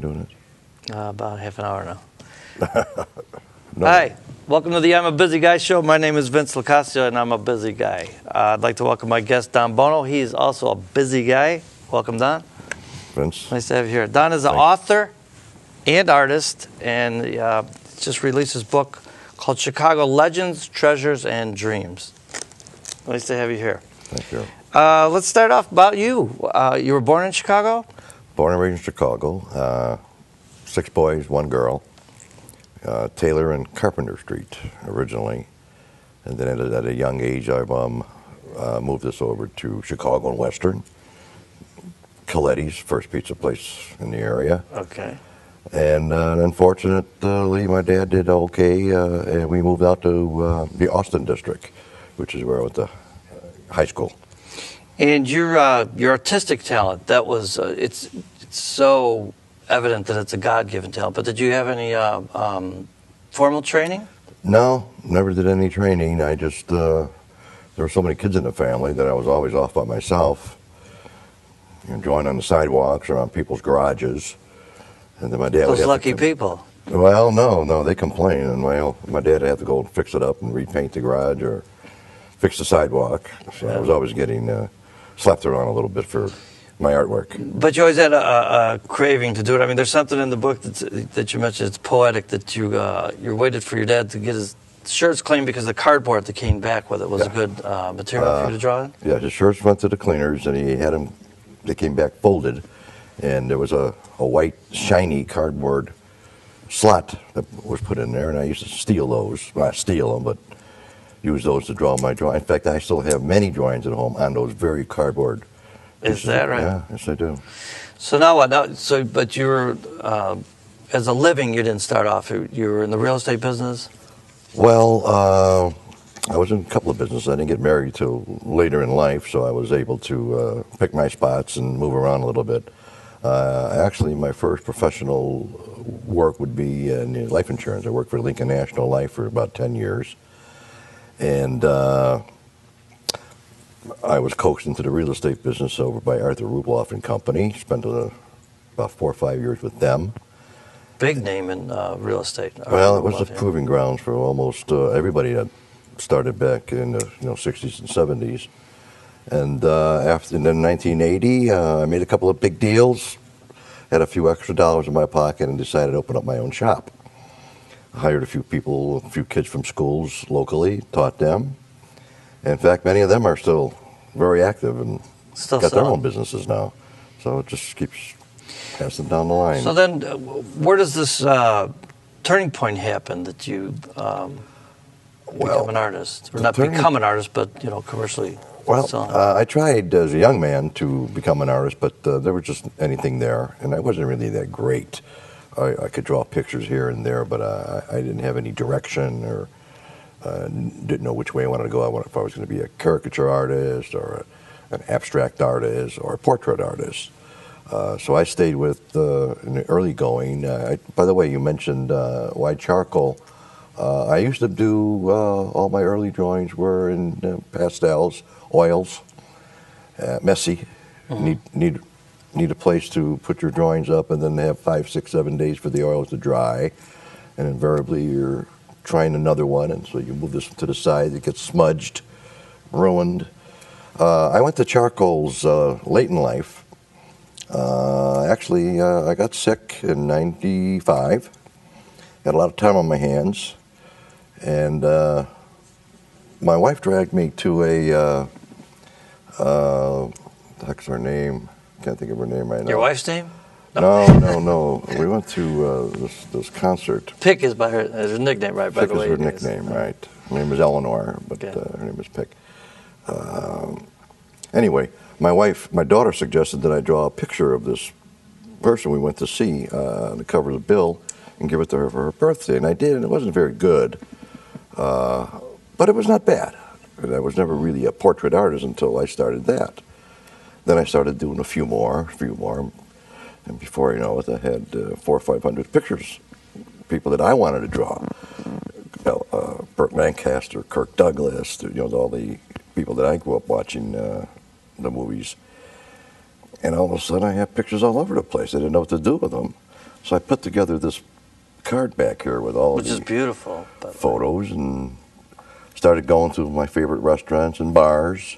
doing it? About half an hour now. No. Hi, welcome to the I'm a Busy Guy show. My name is Vince LoCascio, and I'm a busy guy. I'd like to welcome my guest, Don Bono. He's also a busy guy. Welcome, Don. Vince. Nice to have you here. Don is an author and artist, and just released his book called Chicago Legends, Treasures, and Dreams. Nice to have you here. Thank you. Let's start off about you. You were born in Chicago? Born and raised in Chicago. 6 boys, 1 girl. Taylor and Carpenter Street originally. And then at a young age, I moved us over to Chicago and Western. Coletti's, first pizza place in the area. Okay. And unfortunately, my dad did okay, and we moved out to the Austin district, which is where I went to high school. And your artistic talent, that was, it's so evident that it's a God-given talent, but did you have any formal training? No, never did any training. I just, there were so many kids in the family that I was always off by myself, drawing on the sidewalks or on people's garages. And then my dad Those lucky people. Well, no, they complain, and my dad had to go and fix it up and repaint the garage or fix the sidewalk. So I was always getting slapped around a little bit for my artwork. But you always had a craving to do it. I mean, there's something in the book that you mentioned. It's poetic that you waited for your dad to get his shirts cleaned because the cardboard that came back with it was a good material for you to draw in. Yeah, his shirts went to the cleaners, and he had them. They came back folded, and there was a white shiny cardboard slot that was put in there, and I used to steal those. Well, not steal them, but use those to draw my drawing. In fact, I still have many drawings at home on those very cardboard. Is that right? Yeah, yes, I do. So now what? But you were, as a living, you didn't start off. You were in the real estate business? Well, I was in a couple of businesses. I didn't get married till later in life, so I was able to pick my spots and move around a little bit. Actually, my first professional work would be in life insurance. I worked for Lincoln National Life for about 10 years. And I was coaxed into the real estate business over by Arthur Rubloff and Company. Spent about 4 or 5 years with them. Big name in real estate. Well, it was the proving grounds for almost everybody that started back in the 60s and 70s. And then 1980, I made a couple of big deals, had a few extra dollars in my pocket, and decided to open up my own shop. I hired a few people, a few kids from schools locally, taught them. In fact, many of them are still very active and got their own businesses now. So it just keeps passing down the line. So then, where does this turning point happen that you become an artist? Or not become an artist, but commercially selling? I tried as a young man to become an artist, but there was just anything there, and I wasn't really that great. I could draw pictures here and there, but I didn't have any direction or didn't know which way I wanted to go. If I was going to be a caricature artist or an abstract artist or a portrait artist. So I stayed with in the early going. By the way, you mentioned white charcoal. I used to do all my early drawings were in pastels, oils, messy. Mm-hmm. Need a place to put your drawings up, and then they have 5, 6, 7 days for the oils to dry, and invariably you're trying another one, and so you move this to the side, it gets smudged, ruined. I went to charcoals late in life. Actually, I got sick in '95, had a lot of time on my hands, and my wife dragged me to what the heck's her name? Can't think of her name right now. Your wife's name? No. We went to this concert. Pick is by her nickname, right? Pick is her nickname, right? Her name is Eleanor, but her name is Pick. Anyway, my daughter suggested that I draw a picture of this person we went to see on the cover of the bill and give it to her for her birthday, and I did, and it wasn't very good, but it was not bad. And I was never really a portrait artist until I started that. Then I started doing a few more, and before you know it, I had 400 or 500 pictures, people that I wanted to draw. Burt Lancaster, Kirk Douglas, all the people that I grew up watching the movies. And all of a sudden I had pictures all over the place. I didn't know what to do with them. So I put together this card back here with all Which the is beautiful. photos and started going to my favorite restaurants and bars.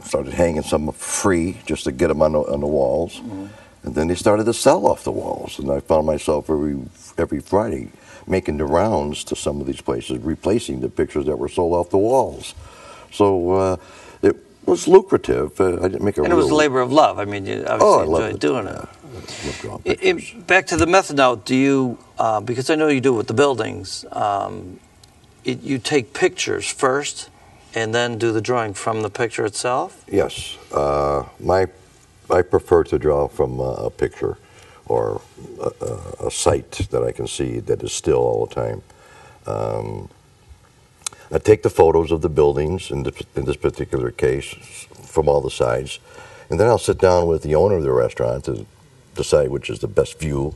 Started hanging some free just to get them on the walls. Mm-hmm. And then they started to sell off the walls. And I found myself every Friday making the rounds to some of these places, replacing the pictures that were sold off the walls. So it was lucrative. I didn't make a And it was a labor of love. I mean, you obviously enjoyed doing it. I love drawing pictures. Back to the method now, do you, because I know you do it with the buildings, you take pictures first and then do the drawing from the picture itself? Yes. I prefer to draw from a picture or a site that I can see that is still all the time. I take the photos of the buildings, in this particular case, from all the sides, and then I'll sit down with the owner of the restaurant to decide which is the best view,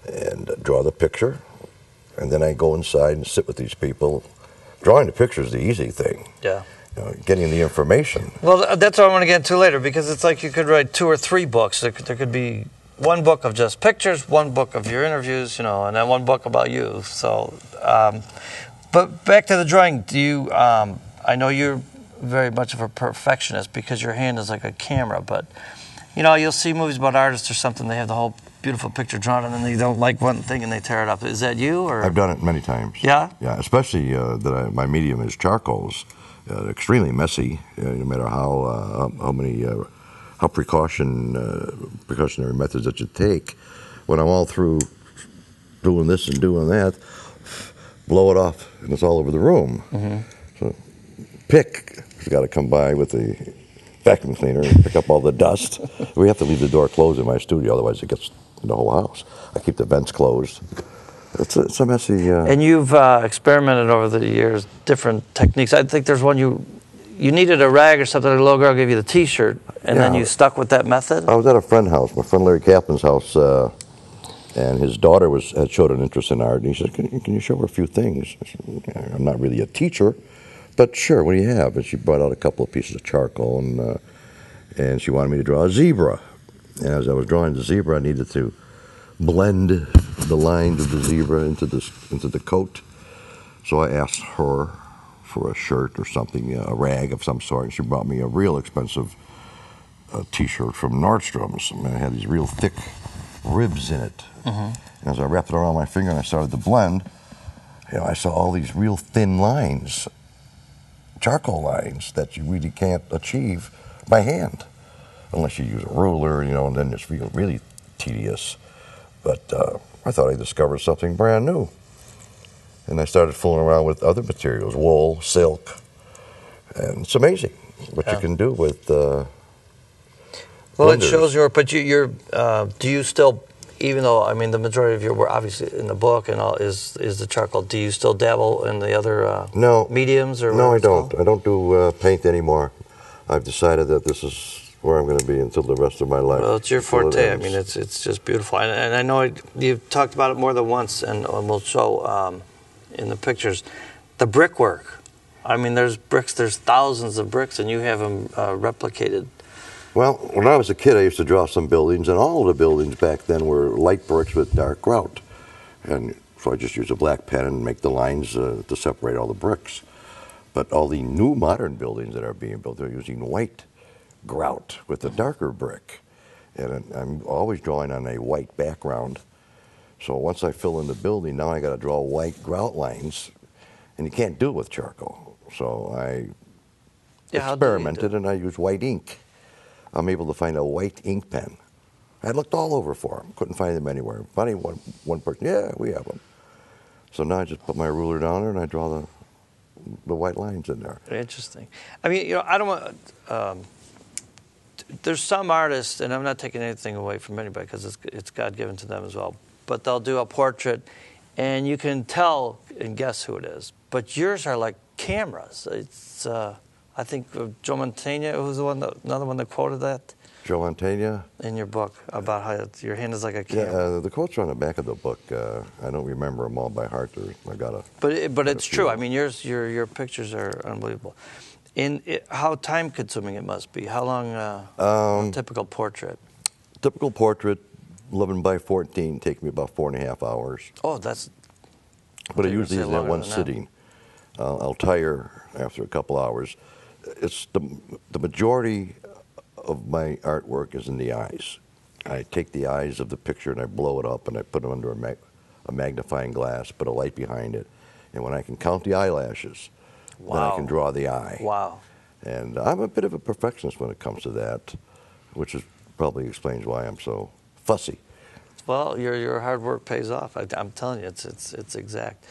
and draw the picture. And then I go inside and sit with these people. Drawing the picture is the easy thing. Yeah. Getting the information. Well, that's what I want to get into later, because it's like you could write 2 or 3 books. There could be one book of just pictures, one book of your interviews, and then one book about you. So, but back to the drawing. Do you? I know you're very much of a perfectionist because your hand is like a camera. But you'll see movies about artists or something. They have the whole beautiful picture drawn, and then they don't like one thing and they tear it up. Is that you? Or I've done it many times. Yeah. Yeah, especially my medium is charcoals. Extremely messy, no matter how precautionary methods that you take. When I'm all through doing this and doing that, blow it off, and it's all over the room. Mm-hmm. So pick has got to come by with the vacuum cleaner and pick up all the dust. We have to leave the door closed in my studio, otherwise it gets in the whole house. I keep the vents closed. It's a messy... And you've experimented over the years, different techniques. I think there's one you needed a rag or something, a little girl gave you the T-shirt, and then you stuck with that method? I was at a friend's house, my friend Larry Kaplan's house, and his daughter had showed an interest in art, and he said, can you show her a few things? I said, I'm not really a teacher, but sure, what do you have? And she brought out a couple of pieces of charcoal, and she wanted me to draw a zebra. And as I was drawing the zebra, I needed to blend the lines of the zebra into the coat. So I asked her for a shirt or something, a rag of some sort, and she brought me a real expensive T-shirt from Nordstrom's. And it had these real thick ribs in it. Mm-hmm. And as I wrapped it around my finger and I started to blend, I saw all these real thin lines, charcoal lines that you really can't achieve by hand, unless you use a ruler, and then it's really tedious. But I thought I discovered something brand new. And I started fooling around with other materials, wool, silk. And it's amazing what you can do with Well, blenders. it shows but do you still, even though, the majority of your work, obviously, in the book and all, is the charcoal, do you still dabble in the other mediums? No, I don't. I don't do paint anymore. I've decided that this is where I'm going to be until the rest of my life. Well, it's your forte. It's just beautiful. And I know you've talked about it more than once, and we'll show in the pictures. The brickwork. There's bricks, there's thousands of bricks, and you have them replicated. Well, when I was a kid, I used to draw some buildings, and all of the buildings back then were light bricks with dark grout. And so I just use a black pen and make the lines to separate all the bricks. But all the new modern buildings that are being built, they're using white grout with a darker brick, and I'm always drawing on a white background. So once I fill in the building, now I got to draw white grout lines, and you can't do it with charcoal. So I experimented, and I used white ink. I'm able to find a white ink pen. I looked all over for them, couldn't find them anywhere. Finally, one person, yeah, we have them. So now I just put my ruler down there and I draw the white lines in there. Interesting. I don't want. There's some artists, and I'm not taking anything away from anybody because it's God-given to them as well, but they'll do a portrait, and you can tell and guess who it is. But yours are like cameras. It's, I think Joe Mantegna was another one that quoted that. Joe Mantegna? In your book, about how your hand is like a camera. Yeah, the quotes are on the back of the book. I don't remember them all by heart. But it's true. Your pictures are unbelievable. How time-consuming it must be. How long a typical portrait? Typical portrait, 11 by 14 take me about 4.5 hours. Oh, that's. But I usually is in one that. sitting. I'll tire after a couple hours. It's the majority of my artwork is in the eyes. I take the eyes of the picture and I blow it up and I put them under a magnifying glass, put a light behind it, and when I can count the eyelashes, then I can draw the eye. Wow. And I'm a bit of a perfectionist when it comes to that, which probably explains why I'm so fussy. Well, your hard work pays off. I'm telling you, it's exact.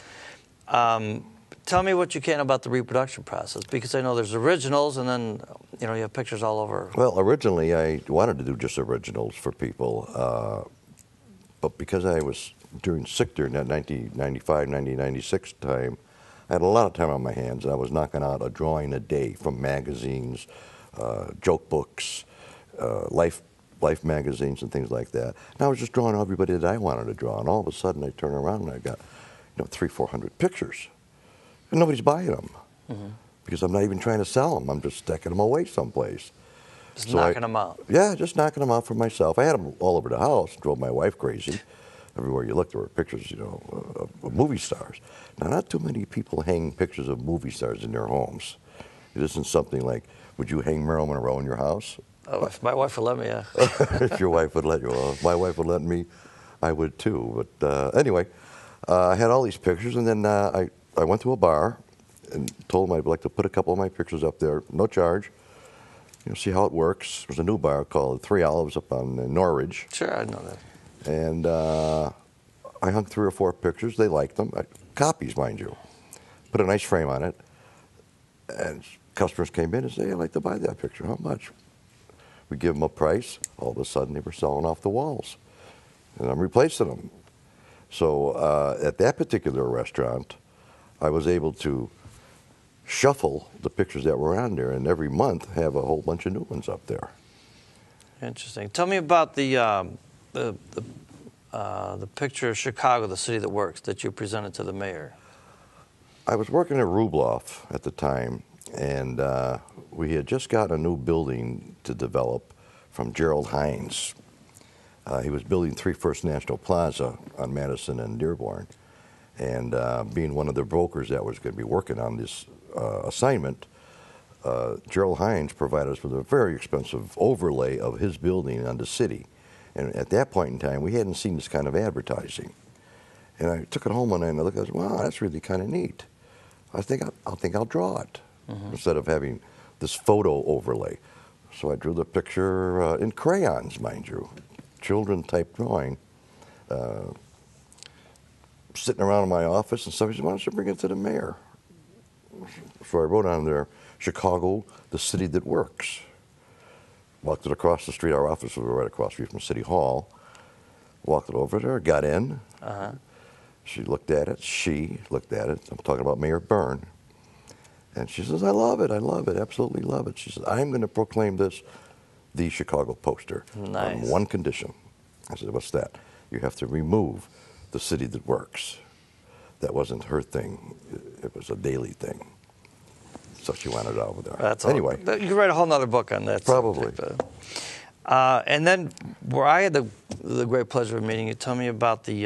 Tell me what you can about the reproduction process, because I know there's originals, and then you have pictures all over. Well, originally I wanted to do just originals for people, but because I was sick during that 1995, 1996 time, I had a lot of time on my hands, and I was knocking out a drawing a day from magazines, joke books, life magazines, and things like that. And I was just drawing everybody that I wanted to draw, and all of a sudden I turn around and I got 300-400 pictures. And nobody's buying them because I'm not even trying to sell them. I'm just sticking them away someplace. Just knocking them out. Yeah, just knocking them out for myself. I had them all over the house, drove my wife crazy. Everywhere you looked, there were pictures, of movie stars. Now, not too many people hang pictures of movie stars in their homes. It isn't something like, would you hang Marilyn Monroe in your house? Oh, if my wife would let me, yeah. If your wife would let you. Well, if my wife would let me, I would too. But anyway, I had all these pictures, and then I went to a bar and told them I'd like to put a couple of my pictures up there, no charge. See how it works. There's a new bar called Three Olives up on Norridge. Sure, I know that. And I hung 3 or 4 pictures. They liked them. Copies, mind you. Put a nice frame on it. And customers came in and said, hey, I'd like to buy that picture. How much? We give them a price. All of a sudden, they were selling off the walls. And I'm replacing them. So at that particular restaurant, I was able to shuffle the pictures that were on there, and every month have a whole bunch of new ones up there. Interesting. Tell me about the picture of Chicago, the city that works, that you presented to the mayor. I was working at Rubloff at the time, and we had just got a new building to develop from Gerald Hines. He was building 3 First National Plaza on Madison and Dearborn. And being one of the brokers that was going to be working on this assignment, Gerald Hines provided us with a very expensive overlay of his building on the city. And at that point in time, we hadn't seen this kind of advertising. And I took it home one night and I looked at it and said, wow, that's really kind of neat. I think I'll draw it instead of having this photo overlay. So I drew the picture in crayons, mind you, children-type drawing. Sitting around in my office, and somebody said, why don't you bring it to the mayor? So I wrote on there, Chicago, the city that works. Walked it across the street. Our office was right across the street from City Hall. Walked it over there, got in. She looked at it. I'm talking about Mayor Byrne. And she says, I love it, absolutely love it. She says, I'm going to proclaim this the Chicago poster on one condition. I said, what's that? You have to remove the city that works. That wasn't her thing. It was a daily thing. So she wanted it over there. Anyway. You could write a whole nother book on that. Probably. And then where I had the great pleasure of meeting you, tell me about the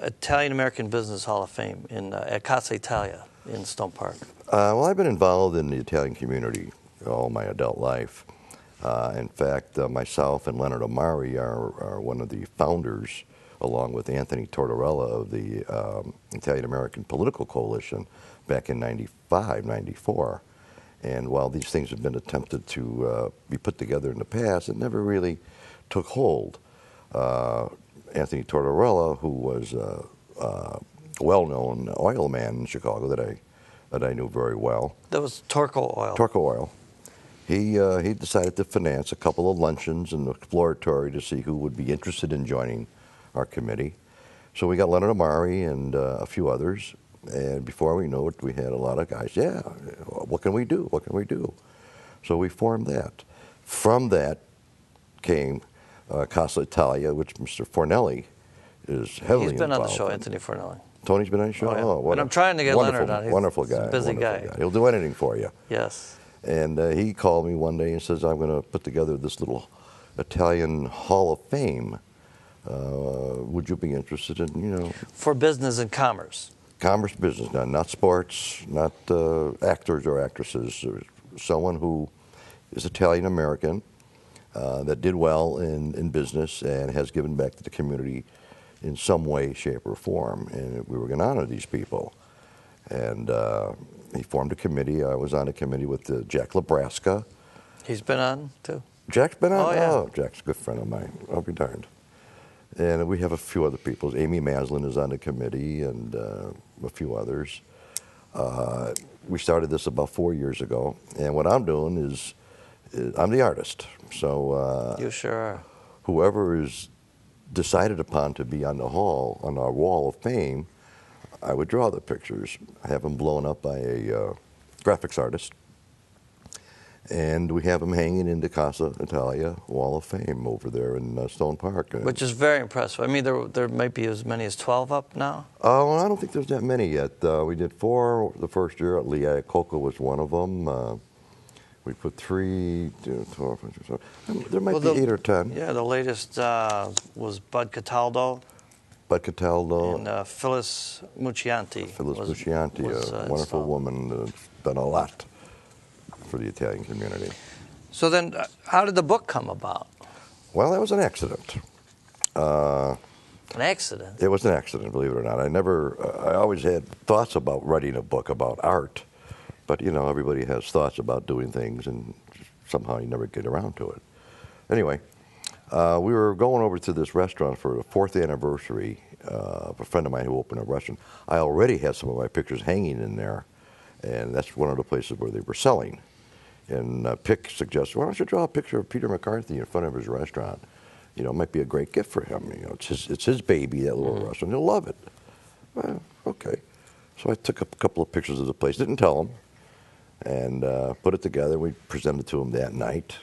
Italian American Business Hall of Fame at Casa Italia in Stone Park. Well, I've been involved in the Italian community all my adult life. In fact, myself and Leonard Amari are one of the founders, along with Anthony Tortorella, of the Italian American Political Coalition back in 95, 94. And while these things have been attempted to be put together in the past, it never really took hold. Anthony Tortorella, who was a well-known oil man in Chicago that I knew very well. That was Torco Oil. Torco Oil. He decided to finance a couple of luncheons and exploratory to see who would be interested in joining our committee. So we got Leonard Amari and a few others, and before we knew it, we had a lot of guys, what can we do? What can we do? So we formed that. From that came Casa Italia, which Mr. Fornelli is heavily involved in. He's been on the show, Anthony Fornelli. Tony's been on the show? Oh, yeah. And I'm trying to get Leonard on. He's wonderful guy. a busy guy. He'll do anything for you. Yes. And he called me one day and says, I'm going to put together this little Italian Hall of Fame Would you be interested in, you know? For business and commerce. Commerce business, not sports, not actors or actresses. Someone who is Italian-American that did well in business and has given back to the community in some way, shape, or form. And we were going to honor these people. And he formed a committee. I was on a committee with Jack Nebraska. He's been on, too? Jack's been on? Oh, yeah. Oh, Jack's a good friend of mine. I'll be darned. And we have a few other people. Amy Maslin is on the committee, and a few others. We started this about 4 years ago, and what I'm doing is I'm the artist. So you sure are. Whoever is decided upon to be on the hall, on our wall of fame, I would draw the pictures, have them blown up by a graphics artist, and we have them hanging in the Casa Italia Wall of Fame over there in Stone Park. Which is very impressive. I mean, there might be as many as 12 up now? Oh, I don't think there's that many yet. We did 4 the first year. Lee Iacocca was one of them. We put 3, 12, there might be 8 or 10. Yeah, the latest was Bud Cataldo. Bud Cataldo. And Phyllis Muccianti. Phyllis Muccianti, a wonderful woman that's done a lot for the Italian community. So then, how did the book come about? Well, that was an accident. An accident? It was an accident, believe it or not. I always had thoughts about writing a book about art, but you know, everybody has thoughts about doing things, and somehow you never get around to it. Anyway, we were going over to this restaurant for the 4th anniversary of a friend of mine who opened a restaurant. I already had some of my pictures hanging in there, and that's one of the places where they were selling. And Pick suggested, why don't you draw a picture of Peter McCarthy in front of his restaurant? You know, it might be a great gift for him. You know, it's his baby, that little restaurant. He'll love it. Well, okay. So I took a couple of pictures of the place, didn't tell him, and put it together. We presented it to him that night.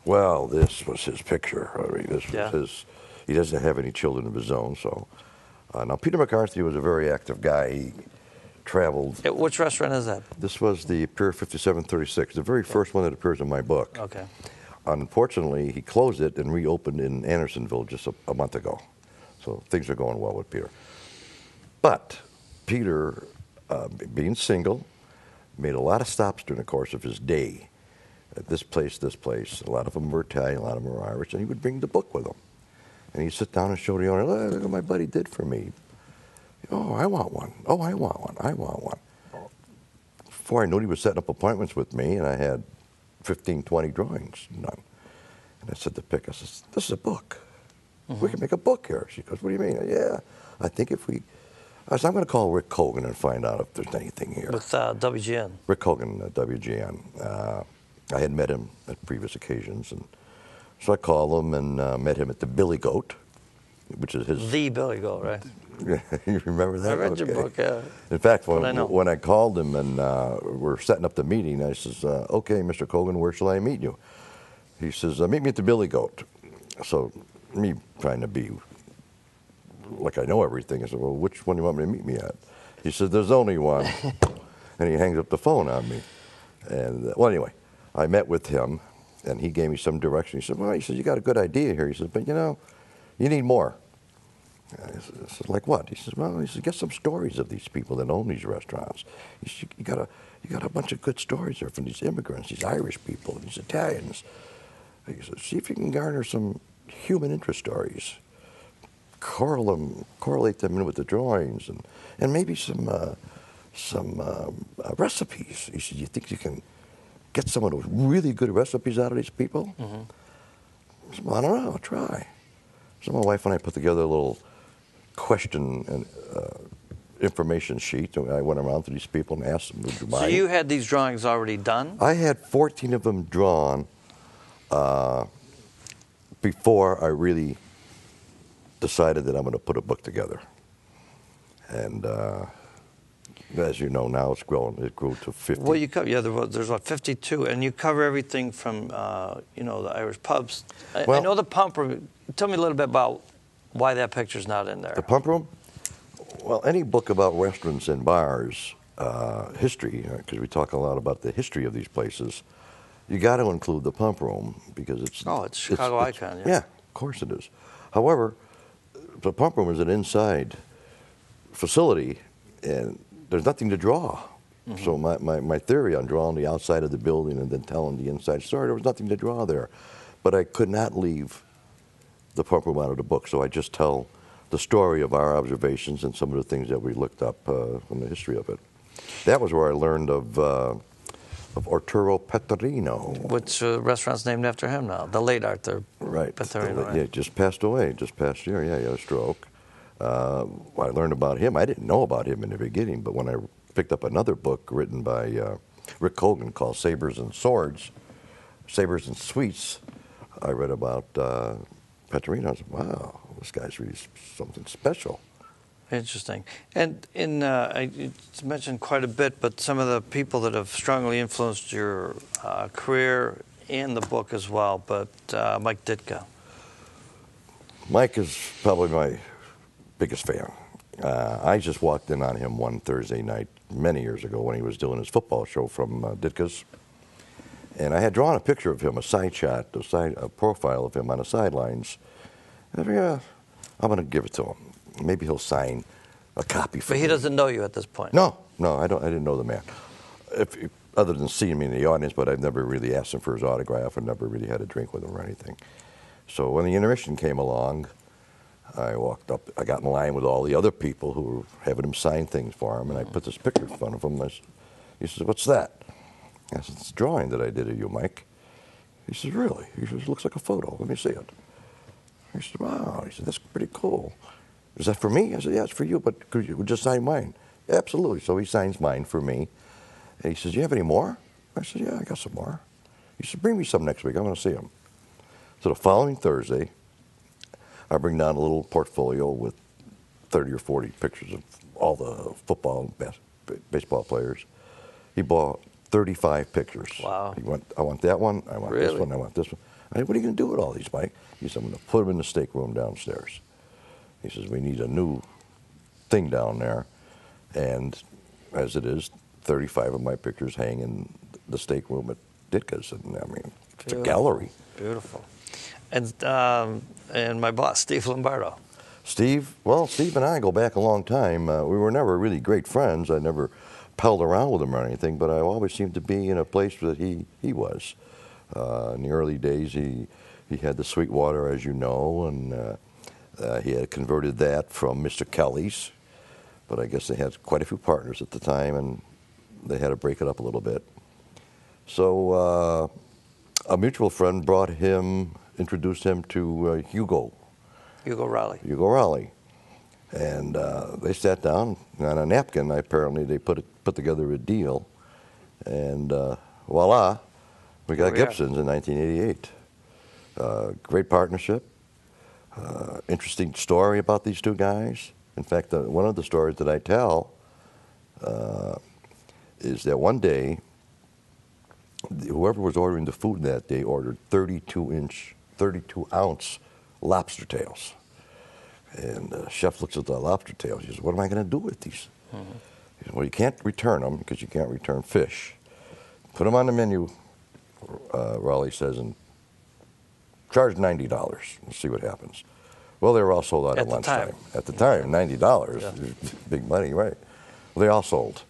Well, this was his picture. I mean, this was his. He doesn't have any children of his own, so. Now, Peter McCarthy was a very active guy. He traveled. Which restaurant is that? This was the Pier 5736, the very first one that appears in my book. Okay. Unfortunately, he closed it and reopened in Andersonville just a month ago. So things are going well with Peter. But Peter, being single, made a lot of stops during the course of his day. At this place, this place. A lot of them were Italian, a lot of them were Irish, and he would bring the book with him. And he'd sit down and show the owner, look what my buddy did for me. Oh, I want one. Oh, I want one. I want one. Before I knew it, he was setting up appointments with me, and I had 15, 20 drawings done. And I said to Pick, I said, this is a book. We can make a book here. She goes, what do you mean? Yeah, I think if we... I said, I'm going to call Rick Hogan and find out if there's anything here. With WGN? Rick Hogan, WGN. I had met him at previous occasions, and so I called him and met him at the Billy Goat, which is his... The Billy Goat, right? You remember that? I read your book, yeah. In fact, when I called him and we're setting up the meeting, I says, okay, Mr. Hogan, where shall I meet you? He says, meet me at the Billy Goat. So me trying to be like I know everything, I said, well, which one do you want me to meet me at? He says, there's only one. And he hangs up the phone on me. And, well, anyway, I met with him, and he gave me some direction. He said, well, you got a good idea here. He says, but, you know, you need more. I said, like what? He says, well, get some stories of these people that own these restaurants. He said, you got a bunch of good stories there from these immigrants, these Irish people, these Italians. He said, see if you can garner some human interest stories. Correlate them in with the drawings, and maybe some recipes. He said, you think you can get some of those really good recipes out of these people? I said, well, I don't know, I'll try. So my wife and I put together a little question and information sheet. And I went around to these people and asked them, would you mind? So you had these drawings already done? I had 14 of them drawn before I really decided that I'm going to put a book together. And as you know, now it's grown. It grew to 50. Well, you cover, there's what, 52, and you cover everything from, you know, the Irish pubs. I know the pump room. Tell me a little bit about why that picture's not in there. The pump room? Well, any book about restaurants and bars, history, because we talk a lot about the history of these places, you got to include the pump room because it's... Oh, it's Chicago icon, yeah. Yeah, of course it is. However, the pump room is an inside facility, and there's nothing to draw. So my theory on drawing the outside of the building and then telling the inside story, there was nothing to draw there. But I could not leave the pump room out of the book, so I just tell the story of our observations and some of the things that we looked up from the history of it. That was where I learned of Arturo Petrino. Which restaurant's named after him now, the late Arthur Right. Petrino, right? Yeah, just passed away, just past year. Yeah, he had a stroke. I learned about him. I didn't know about him in the beginning, but when I picked up another book written by Rick Hogan called Sabers and Swords, Sabers and Sweets, I read about Petrino. I was like, wow, this guy's really something special. Interesting. And it's mentioned quite a bit, but some of the people that have strongly influenced your career and the book as well, but Mike Ditka. Mike is probably my biggest fan. I just walked in on him one Thursday night many years ago when he was doing his football show from Ditka's. And I had drawn a picture of him, a side shot, a profile of him on the sidelines. I figured, yeah, I'm going to give it to him. Maybe he'll sign a copy for me. But he doesn't know you at this point. No, I didn't know the man. Other than seeing me in the audience, but I've never really asked him for his autograph or never really had a drink with him or anything. So when the intermission came along, I walked up. I got in line with all the other people who were having him sign things for him, and I put this picture in front of him. He says, "What's that?" I said, "It's a drawing that I did of you, Mike." He says, "Really?" He says, "It looks like a photo. Let me see it." He said, "Wow." He said, "That's pretty cool. Is that for me?" I said, "Yeah, it's for you, but could you just sign mine?" "Absolutely." So he signs mine for me. And he says, "Do you have any more?" I said, "Yeah, I got some more." He said, "Bring me some next week. I'm going to see them." So the following Thursday, I bring down a little portfolio with 30 or 40 pictures of all the football and baseball players. He bought 35 pictures. Wow. He went, "I want that one, I want Really? this one, I want this one." I said, "What are you going to do with all these, Mike?" He said, "I'm going to put them in the steak room downstairs." He says, "We need a new thing down there." And as it is, 35 of my pictures hang in the steak room at Ditka's. And I mean, it's a gallery. Beautiful. And my boss, Steve Lombardo. Steve and I go back a long time. We were never really great friends. I never palled around with him or anything, but I always seemed to be in a place that he was. In the early days, he had the Sweetwater, as you know, and he had converted that from Mr. Kelly's, but I guess they had quite a few partners at the time, and they had to break it up a little bit. So a mutual friend introduced him to Hugo Raleigh. And they sat down on a napkin. Apparently, they put together a deal, and voila, we got Gibson's in 1988. Great partnership. Interesting story about these two guys. In fact, one of the stories that I tell is that one day, whoever was ordering the food that day ordered 32-ounce lobster tails. And the chef looks at the lobster tails. He says, "What am I going to do with these?" He said, "Well, you can't return them because you can't return fish. Put them on the menu," Raleigh says, "and charge $90. We'll see what happens." Well, they were all sold out at lunchtime. At the time, $90, big money, right? Well, they all sold.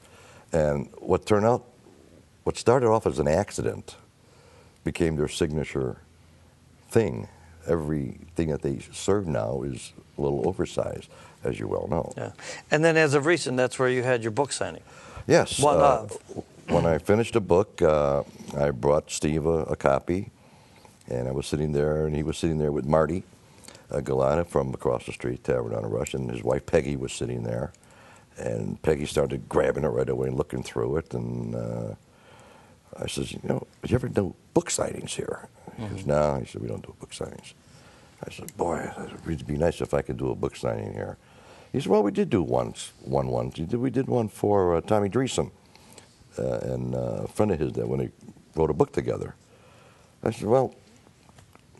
And what started off as an accident became their signature thing. Everything that they serve now is a little oversized, as you well know. Yeah. And then as of recent, that's where you had your book signing. Yes. One of. When I finished a book, I brought Steve a copy, and I was sitting there, and he was sitting there with Marty Galata from across the street, Tavern on a Rush, and his wife Peggy was sitting there. And Peggy started grabbing it right away and looking through it, and I says, "Did you ever do book signings here?" He goes, "No." He said, "We don't do book signings." I said, "Boy, it would be nice if I could do a book signing here." He said, "Well, we did do one. We did one for Tommy Dreesen and a friend of his that when they wrote a book together." I said, "Well,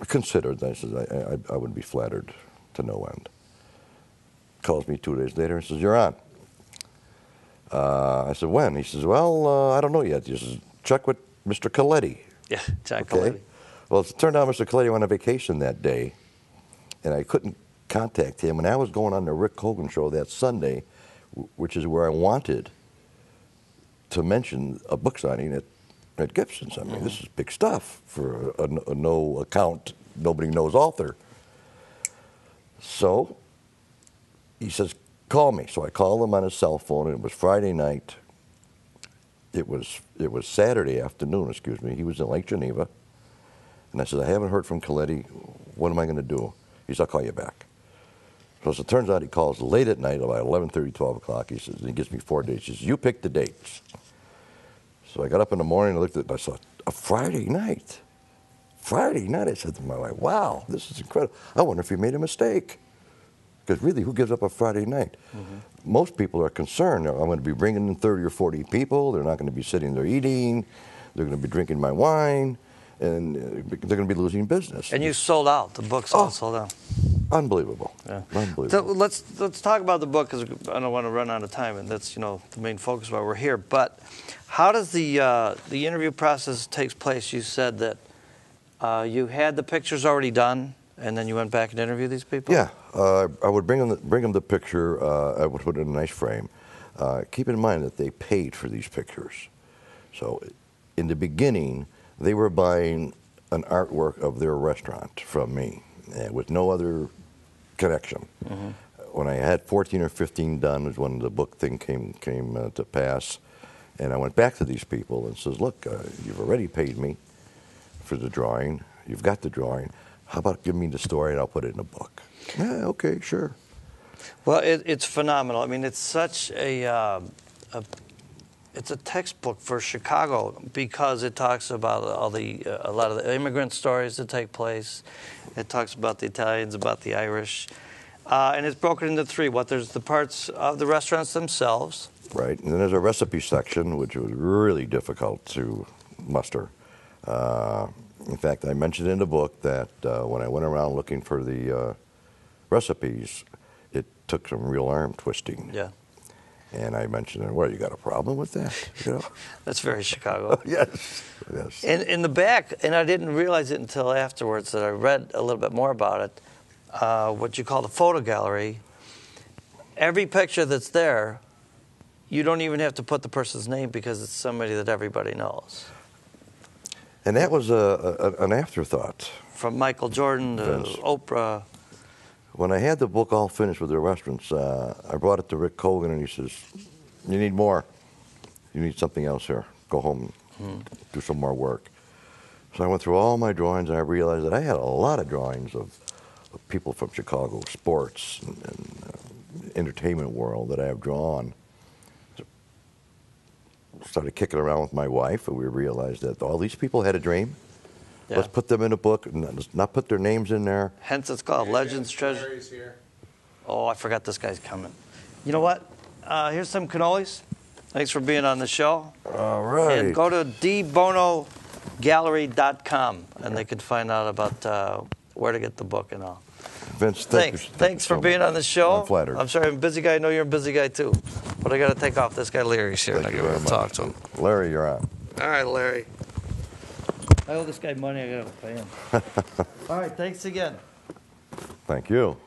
I considered." I said, I would be flattered to no end." Calls me 2 days later and says, "You're on." I said, "When?" He says, "Well, I don't know yet." He says, "Check with Mr. Coletti." Yeah, Jack Coletti. Well, it turned out Mr. Coletti went on vacation that day, and I couldn't contact him. And I was going on the Rick Hogan show that Sunday, which is where I wanted to mention a book signing at Gibson's. I mean, this is big stuff for a no account, nobody knows author. So he says, call me. So I called him on his cell phone, and it was Friday night. It was Saturday afternoon, excuse me. He was in Lake Geneva. And I said, I haven't heard from Coletti. What am I going to do? He said, I'll call you back. So as it turns out, he calls late at night, about 11:30, 12 o'clock. He says, and he gives me 4 dates. He says, you pick the dates. So I got up in the morning and looked at it, and I saw a Friday night. Friday night, I said to my wife, wow, this is incredible. I wonder if he made a mistake. Because really, who gives up a Friday night? Most people are concerned. I'm going to be bringing in 30 or 40 people. They're not going to be sitting there eating. They're going to be drinking my wine. And they're going to be losing business. And you sold out. The book's all sold out. Unbelievable. Yeah. Unbelievable. So let's talk about the book, because I don't want to run out of time, and that's the main focus why we're here. But how does the interview process takes place? You said that you had the pictures already done, and then you went back and interviewed these people. Yeah, I would bring them the picture. I would put it in a nice frame. Keep in mind that they paid for these pictures. So in the beginning, they were buying an artwork of their restaurant from me with no other connection. When I had 14 or 15 done was when the book thing came to pass. And I went back to these people and says, look, you've already paid me for the drawing. You've got the drawing. How about give me the story and I'll put it in a book? Yeah, okay, sure. Well, it's phenomenal. I mean, it's such it's a textbook for Chicago, because it talks about a lot of the immigrant stories that take place. It talks about the Italians, about the Irish, and it's broken into three. There's the parts of the restaurants themselves. Right, and then there's a recipe section, which was really difficult to muster. In fact, I mentioned in the book that when I went around looking for the recipes, it took some real arm twisting. Yeah. And I mentioned, well, you got a problem with that? That's very Chicago. Yes. In the back, and I didn't realize it until afterwards that I read a little bit more about it, what you call the photo gallery. Every picture that's there, you don't even have to put the person's name, because it's somebody that everybody knows. And that was an afterthought. From Michael Jordan to Vince. Oprah. When I had the book all finished with the restaurants, I brought it to Rick Hogan, and he says, you need more. You need something else here. Go home and do some more work. So I went through all my drawings, and I realized that I had a lot of drawings of people from Chicago, sports and entertainment world that I have drawn. So started kicking around with my wife, and we realized that all these people had a dream. Yeah. Let's put them in a book, and let's not put their names in there. Hence it's called Legends Treasure. Here. Oh, I forgot this guy's coming. You know what? Here's some cannolis. Thanks for being on the show. All right. And go to dbonogallery.com, and they can find out about where to get the book and all. Vince, thanks for being on the show. I'm flattered. I'm sorry, I'm a busy guy. I know you're a busy guy too. But I got to take off. This guy Larry's here. Thank you very much. Talk to him. Larry, you're on. All right, Larry. I owe this guy money. I got to pay him. All right, thanks again. Thank you.